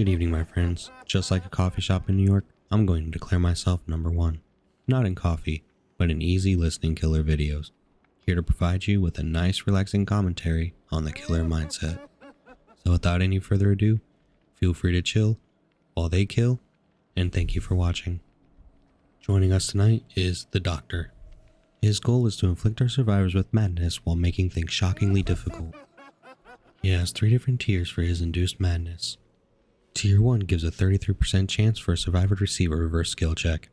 Good evening, my friends. Just like a coffee shop in New York, I'm going to declare myself number one. Not in coffee, but in easy listening killer videos. Here to provide you with a nice relaxing commentary on the killer mindset. So without any further ado, feel free to chill while they kill, and thank you for watching. Joining us tonight is the Doctor. His goal is to inflict our survivors with madness while making things shockingly difficult. He has 3 different tiers for his induced madness. Tier 1 gives a 33% chance for a survivor to receive a reverse skill check.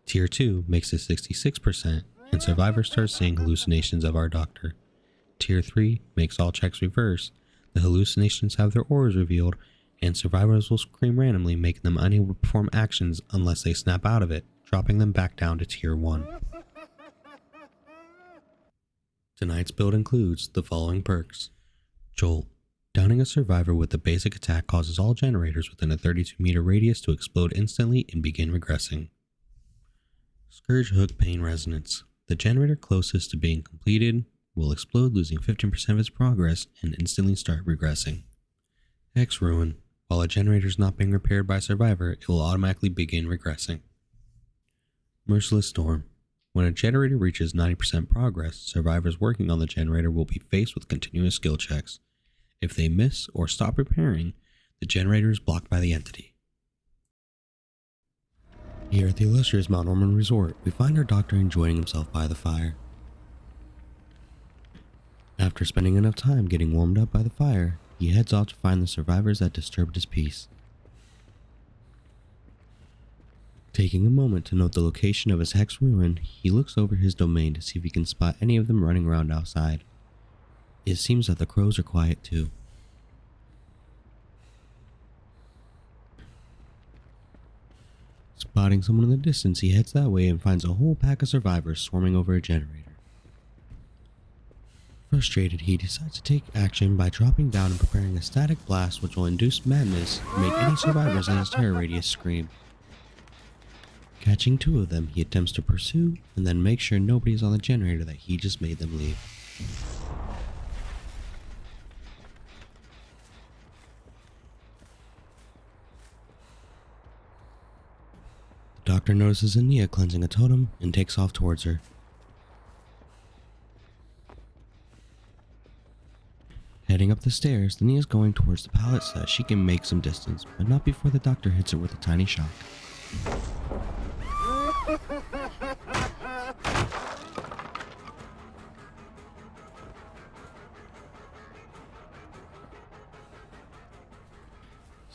Tier 2 makes it 66%, and survivors start seeing hallucinations of our Doctor. Tier 3 makes all checks reverse, the hallucinations have their auras revealed, and survivors will scream randomly, making them unable to perform actions unless they snap out of it, dropping them back down to Tier 1. Tonight's build includes the following perks. Jolt. Downing a survivor with the basic attack causes all generators within a 32-meter radius to explode instantly and begin regressing. Scourge Hook Pain Resonance. The generator closest to being completed will explode, losing 15% of its progress and instantly start regressing. Hex Ruin. While a generator is not being repaired by a survivor, it will automatically begin regressing. Merciless Storm. When a generator reaches 90% progress, survivors working on the generator will be faced with continuous skill checks. If they miss or stop repairing, the generator is blocked by the entity. Here at the illustrious Mount Ormond Resort, we find our Doctor enjoying himself by the fire. After spending enough time getting warmed up by the fire, he heads off to find the survivors that disturbed his peace. Taking a moment to note the location of his hex ruin, he looks over his domain to see if he can spot any of them running around outside. It seems that the crows are quiet too. Spotting someone in the distance, he heads that way and finds a whole pack of survivors swarming over a generator. Frustrated, he decides to take action by dropping down and preparing a static blast which will induce madness and make any survivors in his terror radius scream. Catching 2 of them, he attempts to pursue and then make sure nobody is on the generator that he just made them leave. The Doctor notices Ania cleansing a totem and takes off towards her. Heading up the stairs, Nia is going towards the pallet so that she can make some distance, but not before the Doctor hits her with a tiny shock.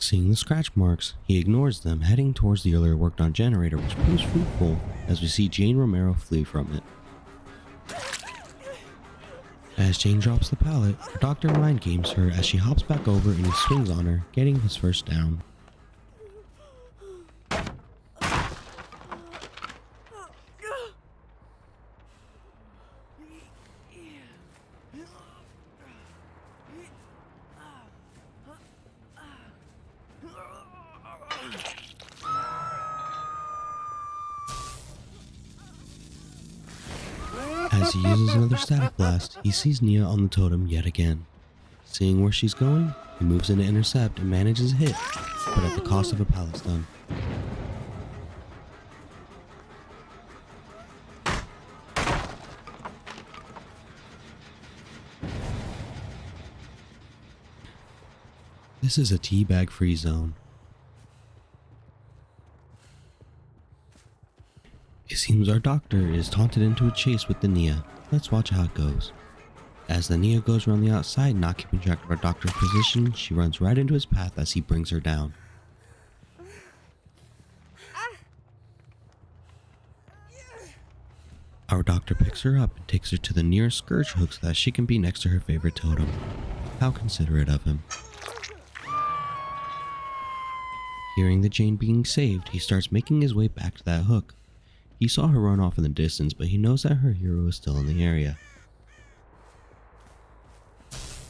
Seeing the scratch marks, he ignores them, heading towards the earlier worked on generator, which proves fruitful as we see Jane Romero flee from it. As Jane drops the pallet, the Doctor mind games her as she hops back over and he swings on her, getting his first down. As he uses another static blast, he sees Nia on the totem yet again. Seeing where she's going, he moves in to intercept and manages a hit, but at the cost of a pallet stun. This is a teabag free zone. It seems our Doctor is taunted into a chase with the Nia. Let's watch how it goes. As the Nia goes around the outside, not keeping track of our Doctor's position, she runs right into his path as he brings her down. Our Doctor picks her up and takes her to the nearest Scourge Hook so that she can be next to her favorite totem. How considerate of him. Hearing the Jane being saved, he starts making his way back to that hook. He saw her run off in the distance, but he knows that her hero is still in the area.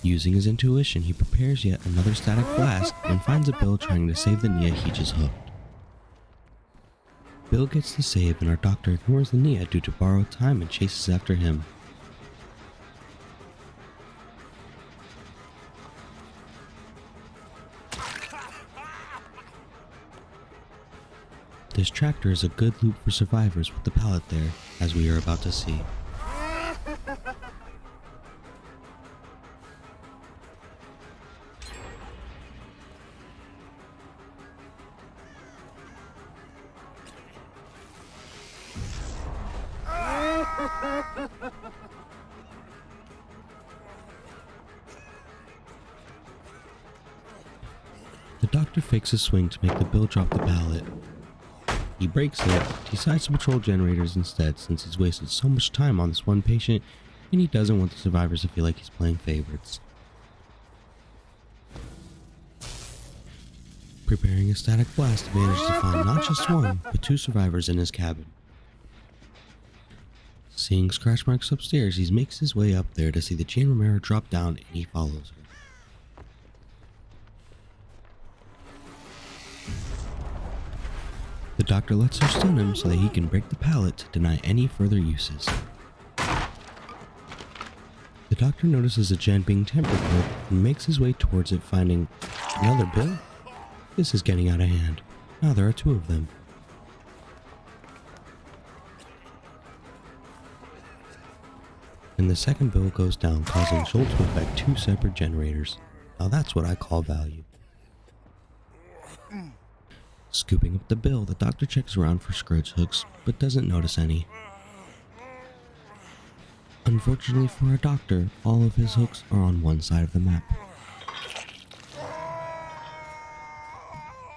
Using his intuition, he prepares yet another static blast and finds a Bill trying to save the Nia he just hooked. Bill gets the save and our Doctor ignores the Nia due to borrowed time and chases after him. This tractor is a good loop for survivors with the pallet there, as we are about to see. The doctor fakes a swing to make the bill drop the pallet. He breaks it, decides to patrol generators instead since he's wasted so much time on this one patient and he doesn't want the survivors to feel like he's playing favorites. Preparing a static blast to manage to find not just one, but two survivors in his cabin. Seeing scratch marks upstairs, he makes his way up there to see the Jane Romero drop down and he follows her. The doctor lets her stun him so that he can break the pallet to deny any further uses. The doctor notices a gen being tampered with and makes his way towards it, finding another bill? This is getting out of hand. Now there are two of them. And the second bill goes down, causing Joel to affect two separate generators. Now that's what I call value. Scooping up the bill, the doctor checks around for scourge hooks, but doesn't notice any. Unfortunately for a doctor, all of his hooks are on one side of the map.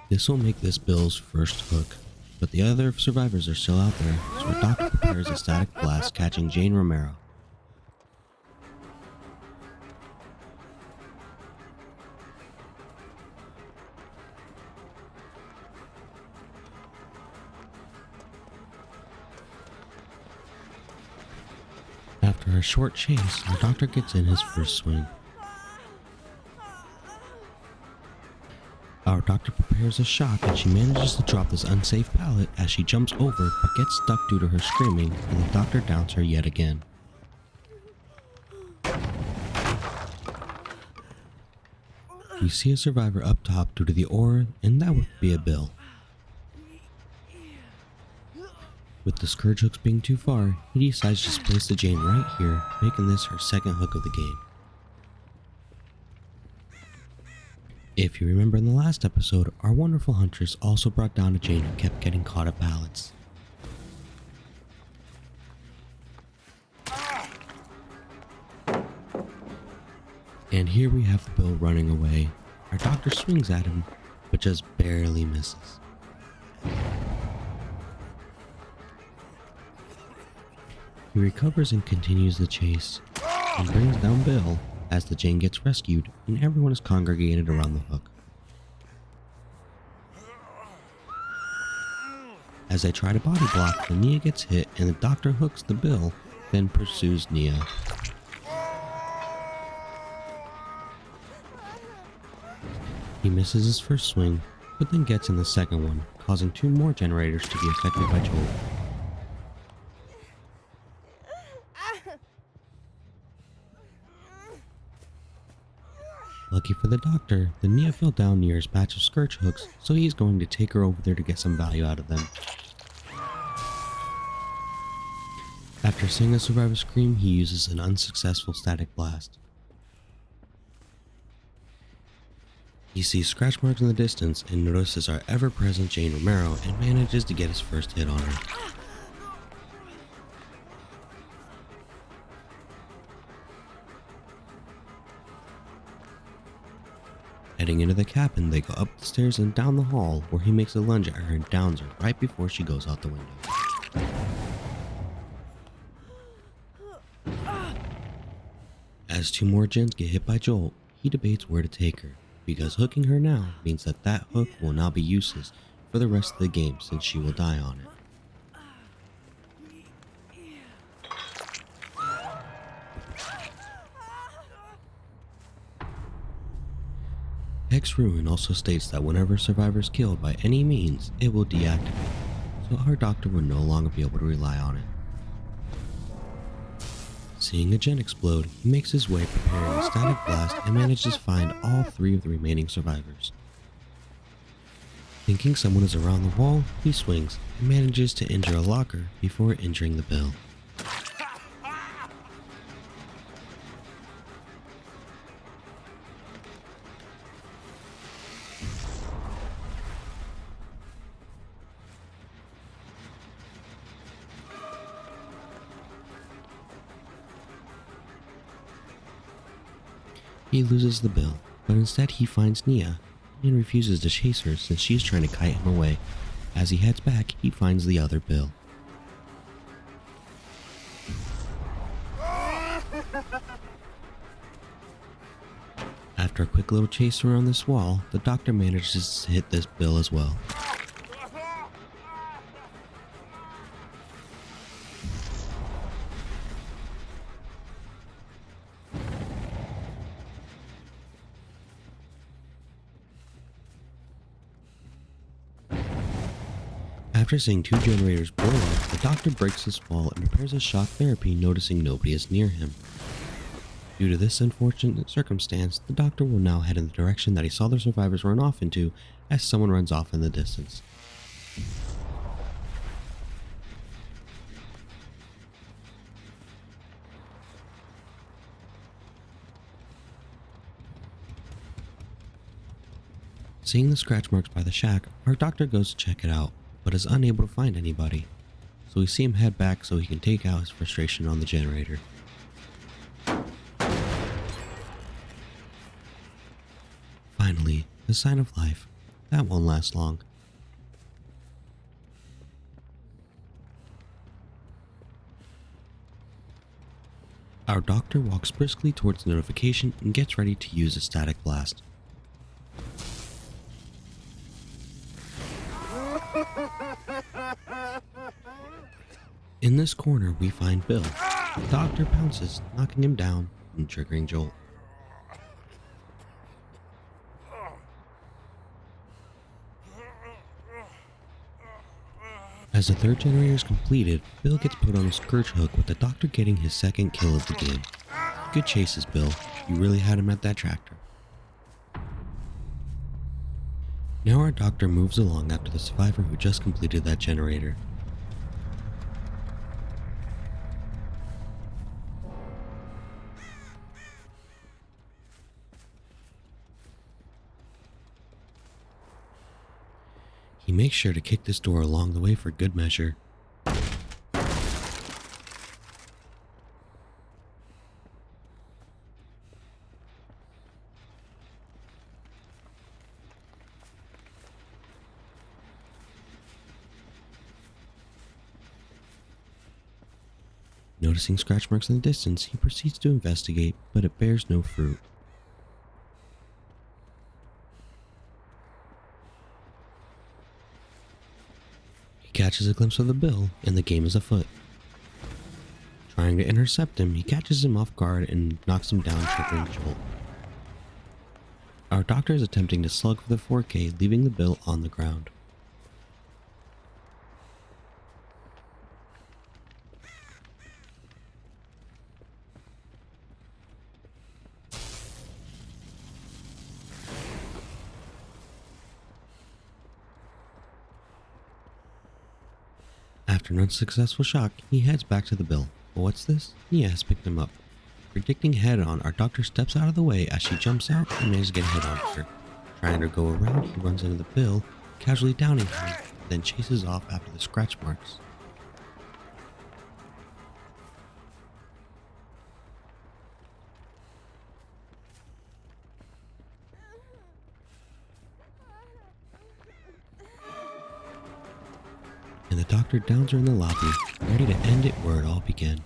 This will make this Bill's first hook, but the other survivors are still out there, so a doctor prepares a static blast catching Jane Romero. After a short chase, the doctor gets in his first swing. Our doctor prepares a shot and she manages to drop this unsafe pallet as she jumps over but gets stuck due to her screaming, and the doctor downs her yet again. We see a survivor up top due to the aura, and that would be a Bill. With the scourge hooks being too far, he decides to just place the Jane right here, making this her second hook of the game. If you remember in the last episode, our wonderful huntress also brought down a Jane who kept getting caught at pallets. And here we have the Bill running away. Our doctor swings at him, but just barely misses. He recovers and continues the chase, and brings down Bill as the Jane gets rescued and everyone is congregated around the hook. As they try to body block, the Nia gets hit and the doctor hooks the Bill, then pursues Nia. He misses his first swing, but then gets in the second one, causing two more generators to be affected by Joel. Lucky for the doctor, the Nia fell down near his batch of scourge hooks, so he's going to take her over there to get some value out of them. After seeing a survivor scream, he uses an unsuccessful static blast. He sees scratch marks in the distance and notices our ever-present Jane Romero and manages to get his first hit on her. Heading into the cabin, they go up the stairs and down the hall, where he makes a lunge at her and downs her right before she goes out the window. As two more gens get hit by Joel, he debates where to take her, because hooking her now means that that hook will now be useless for the rest of the game since she will die on it. Hex Ruin also states that whenever a survivor is killed by any means, it will deactivate, so our doctor will no longer be able to rely on it. Seeing a gen explode, he makes his way preparing a static blast and manages to find all three of the remaining survivors. Thinking someone is around the wall, he swings and manages to injure a locker before injuring the Bill. He loses the Bill, but instead he finds Nia and refuses to chase her since she's trying to kite him away. As he heads back, he finds the other Bill. After a quick little chase around this wall, the doctor manages to hit this Bill as well. After seeing two generators blow up, the doctor breaks his fall and prepares his shock therapy, noticing nobody is near him. Due to this unfortunate circumstance, the doctor will now head in the direction that he saw the survivors run off into as someone runs off in the distance. Seeing the scratch marks by the shack, our doctor goes to check it out, but is unable to find anybody, so we see him head back so he can take out his frustration on the generator. Finally, the sign of life. That won't last long. Our doctor walks briskly towards the notification and gets ready to use a static blast. In this corner, we find Bill. The doctor pounces, knocking him down and triggering Jolt. As the third generator is completed, Bill gets put on a scourge hook with the doctor getting his second kill of the game. Good chases, Bill. You really had him at that tractor. Now our doctor moves along after the survivor who just completed that generator. He makes sure to kick this door along the way for good measure. Noticing scratch marks in the distance, he proceeds to investigate, but it bears no fruit. He catches a glimpse of the Bill, and the game is afoot. Trying to intercept him, he catches him off guard and knocks him down, triggering Jolt. Our doctor is attempting to slug for the 4K, leaving the Bill on the ground. After an unsuccessful shock, he heads back to the Bill. But what's this? Nia has picked him up. Predicting head-on, our doctor steps out of the way as she jumps out and manages to get head-on her. Trying to go around, he runs into the Bill, casually downing him, then chases off after the scratch marks. And the doctor downs her in the lobby, ready to end it where it all began.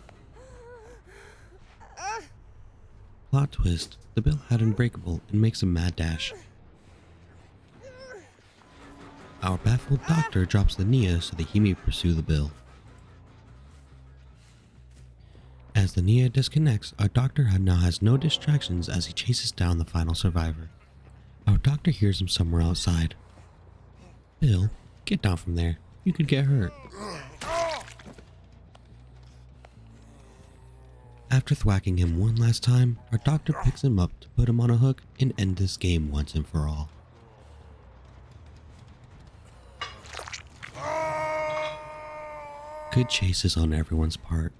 Plot twist, the Bill had Unbreakable and makes a mad dash. Our baffled doctor drops the Nia so that he may pursue the Bill. As the Nia disconnects, our doctor now has no distractions as he chases down the final survivor. Our doctor hears him somewhere outside. Bill, get down from there. You could get hurt. After thwacking him one last time, our doctor picks him up to put him on a hook and end this game once and for all. good chases on everyone's part.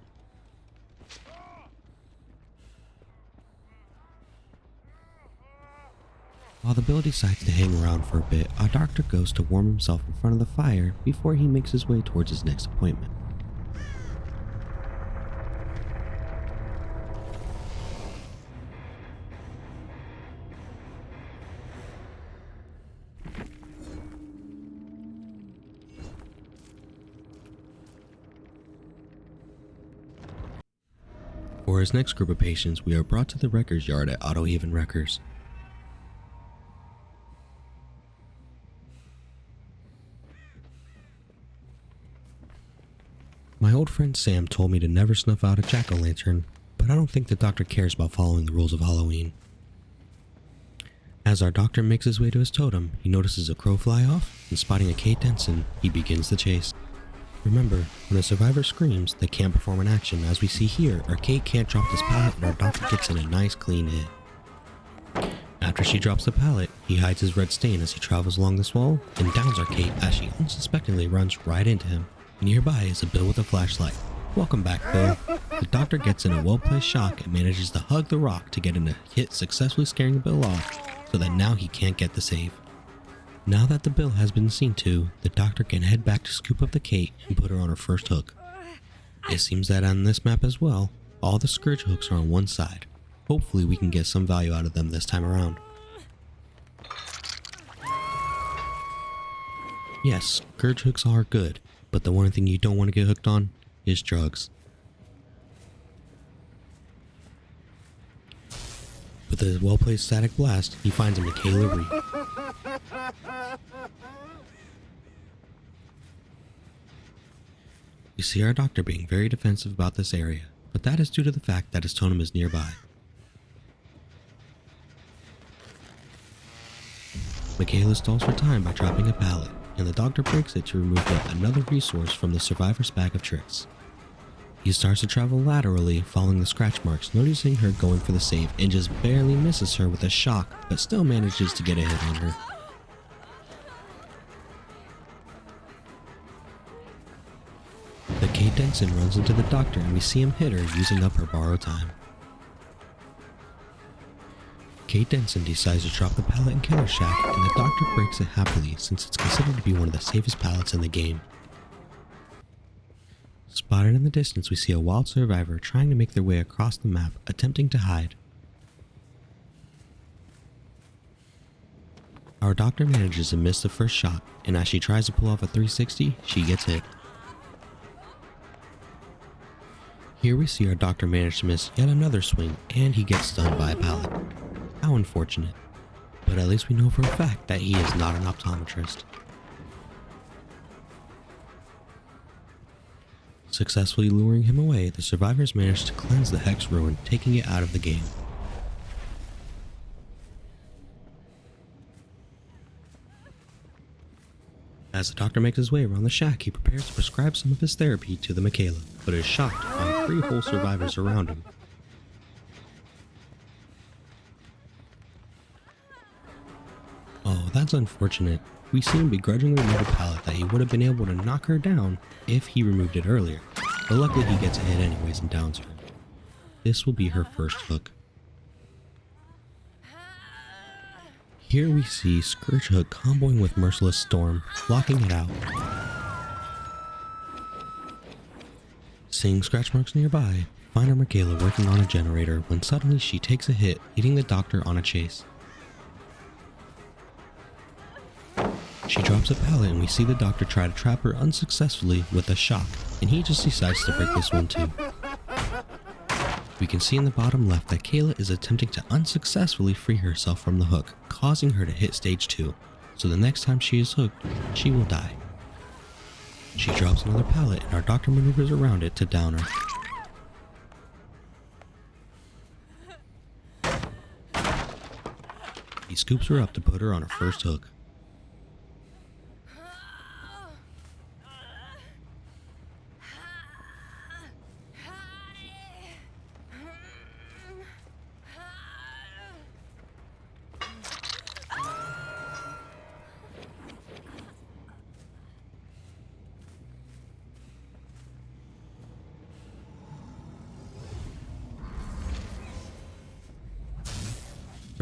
While the Bill decides to hang around for a bit, our doctor goes to warm himself in front of the fire before he makes his way towards his next appointment. For his next group of patients, we are brought to the records yard at Auto Haven Records. My old friend Sam told me to never snuff out a jack-o'-lantern, but I don't think the doctor cares about following the rules of Halloween. As our doctor makes his way to his totem, he notices a crow fly off, and spotting a Kate Denson, he begins the chase. Remember, when a survivor screams, they can't perform an action. As we see here, our Kate can't drop this pallet and our doctor gets in a nice clean hit. After she drops the pallet, he hides his red stain as he travels along this wall and downs our Kate as she unsuspectingly runs right into him. Nearby is a Bill with a flashlight. Welcome back, Bill. The doctor gets in a well-placed shock and manages to hug the rock to get in a hit, successfully scaring Bill off so that now he can't get the save. Now that the Bill has been seen to, the doctor can head back to scoop up the Kate and put her on her first hook. It seems that on this map as well, all the scourge hooks are on one side. Hopefully we can get some value out of them this time around. Yes, scourge hooks are good, but the one thing you don't want to get hooked on is drugs. With a well-placed static blast, he finds a Michaela Reed. We see our doctor being very defensive about this area, but that is due to the fact that his totem is nearby. Michaela stalls for time by dropping a pallet, and the doctor breaks it to remove yet another resource from the survivor's bag of tricks. He starts to travel laterally, following the scratch marks, noticing her going for the save and just barely misses her with a shock, but still manages to get a hit on her. The Kate Denson runs into the doctor and we see him hit her using up her borrowed time. Kate Denson decides to drop the pallet in Killer Shack and the doctor breaks it happily since it's considered to be one of the safest pallets in the game. Spotted in the distance, we see a wild survivor trying to make their way across the map, attempting to hide. Our doctor manages to miss the first shot, and as she tries to pull off a 360, she gets hit. Here we see our doctor manage to miss yet another swing, and he gets stunned by a pallet. How unfortunate. But at least we know for a fact that he is not an optometrist. Successfully luring him away, the survivors manage to cleanse the Hex Ruin, taking it out of the game. As the doctor makes his way around the shack, he prepares to prescribe some of his therapy to the Michaela, but is shocked to find 3 whole survivors around him. Oh, that's unfortunate. We see him begrudgingly remove a pallet that he would have been able to knock her down if he removed it earlier, but luckily he gets a hit anyways and downs her. This will be her first hook. Here we see Scourge Hook comboing with Merciless Storm, blocking it out. Seeing scratch marks nearby, find our Michaela working on a generator when suddenly she takes a hit, leading the doctor on a chase. She drops a pallet and we see the doctor try to trap her unsuccessfully with a shock, and he just decides to break this one too. We can see in the bottom left that Kayla is attempting to unsuccessfully free herself from the hook, causing her to hit stage 2, so the next time she is hooked, she will die. She drops another pallet and our doctor maneuvers around it to down her. He scoops her up to put her on her first hook.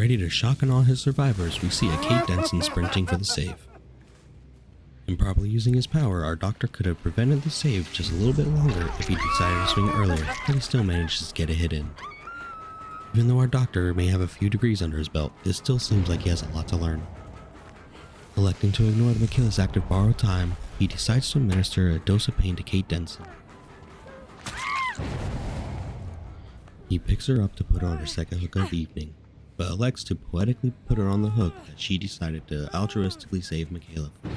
Ready to shock and awe his survivors, we see a Kate Denson sprinting for the save. Improperly using his power, our doctor could have prevented the save just a little bit longer if he decided to swing earlier, but he still manages to get a hit in. Even though our doctor may have a few degrees under his belt, it still seems like he has a lot to learn. Electing to ignore the Michaela's active borrowed time, he decides to administer a dose of pain to Kate Denson. He picks her up to put her on her second hook of the evening, but elects to poetically put her on the hook that she decided to altruistically save Michaela from.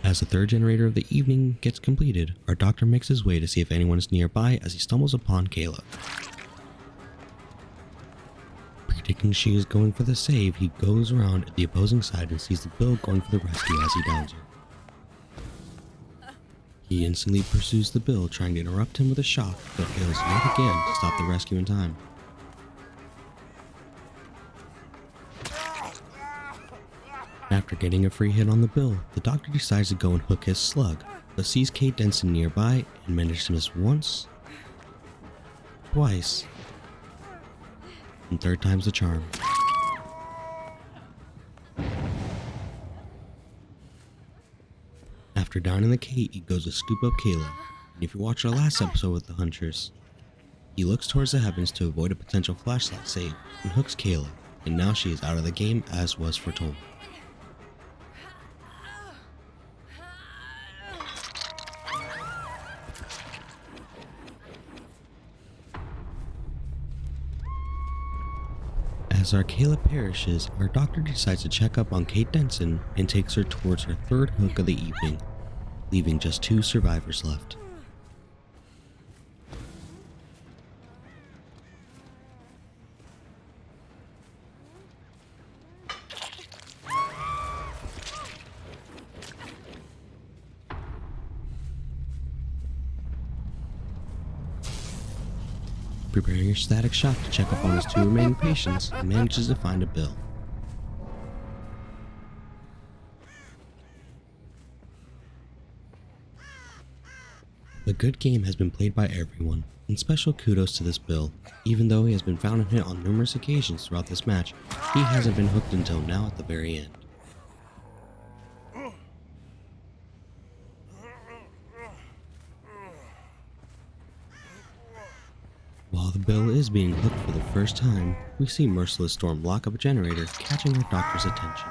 As the third generator of the evening gets completed, our doctor makes his way to see if anyone is nearby as he stumbles upon Kayla. Predicting she is going for the save, he goes around the opposing side and sees the Bill going for the rescue as he downs her. He instantly pursues the Bill, trying to interrupt him with a shock, but fails yet again to stop the rescue in time. After getting a free hit on the Bill, the doctor decides to go and hook his slug, but sees Kate Denson nearby and manages to miss once, twice, and third time's the charm. After downing the Kate, he goes to scoop up Kayla, and if you watched our last episode with the Hunters, he looks towards the heavens to avoid a potential flashlight save and hooks Kayla, and now she is out of the game as was foretold. As our Kayla perishes, our doctor decides to check up on Kate Denson and takes her towards her third hook of the evening, leaving just 2 survivors left. Preparing a static shock to check up on his 2 remaining patients, he manages to find a Bill. A good game has been played by everyone, and special kudos to this Bill. Even though he has been found and hit on numerous occasions throughout this match, he hasn't been hooked until now at the very end. While the Bill is being hooked for the first time, we see Merciless Storm lock up a generator, catching our doctor's attention.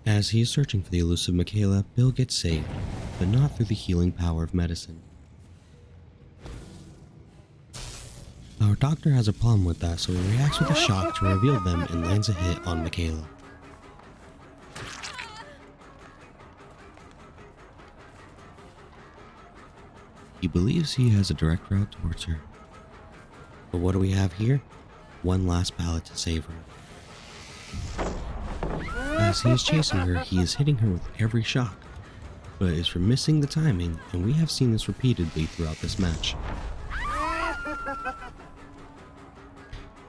As he is searching for the elusive Michaela, Bill gets saved, but not through the healing power of medicine. Our doctor has a problem with that, so he reacts with a shock to reveal them and lands a hit on Michaela. He believes he has a direct route towards her. But what do we have here? One last ballot to save her. As he is chasing her, he is hitting her with every shock, but is for missing the timing, and we have seen this repeatedly throughout this match.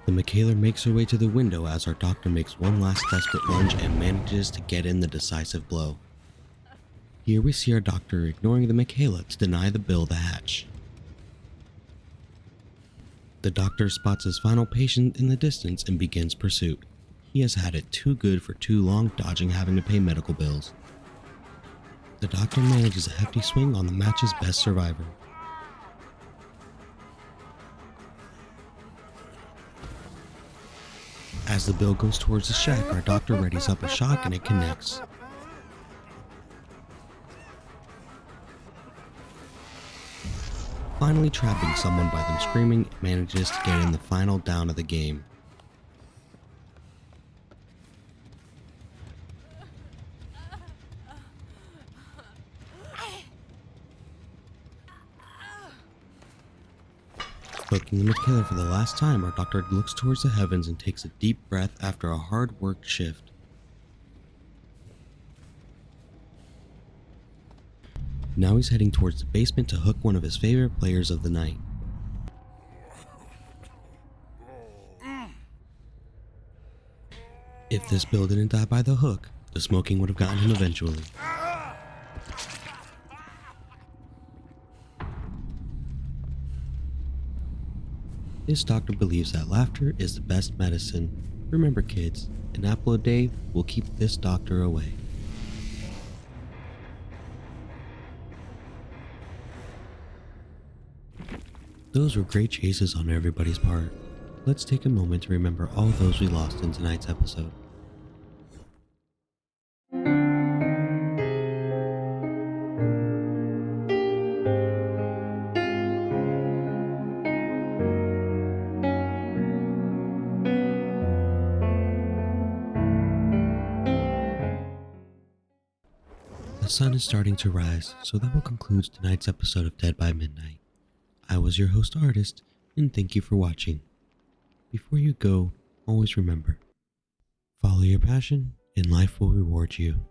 The Michaela makes her way to the window as our doctor makes one last desperate lunge and manages to get in the decisive blow. Here we see our doctor ignoring the Michaela to deny the Bill the hatch. The doctor spots his final patient in the distance and begins pursuit. He has had it too good for too long, dodging having to pay medical bills. The doctor manages a hefty swing on the match's best survivor. As the Bill goes towards the shack, our doctor readies up a shock and it connects. Finally trapping someone by them screaming, it manages to get in the final down of the game. Hooking the killer for the last time, our doctor looks towards the heavens and takes a deep breath after a hard-worked shift. Now he's heading towards the basement to hook one of his favorite players of the night. If this Bill didn't die by the hook, the smoking would have gotten him eventually. This doctor believes that laughter is the best medicine. Remember kids, an apple a day will keep this doctor away. Those were great chases on everybody's part. Let's take a moment to remember all those we lost in tonight's episode. The sun is starting to rise, so that will conclude tonight's episode of Dead by Midnight. I was your host artist, and thank you for watching. Before you go, always remember, follow your passion and life will reward you.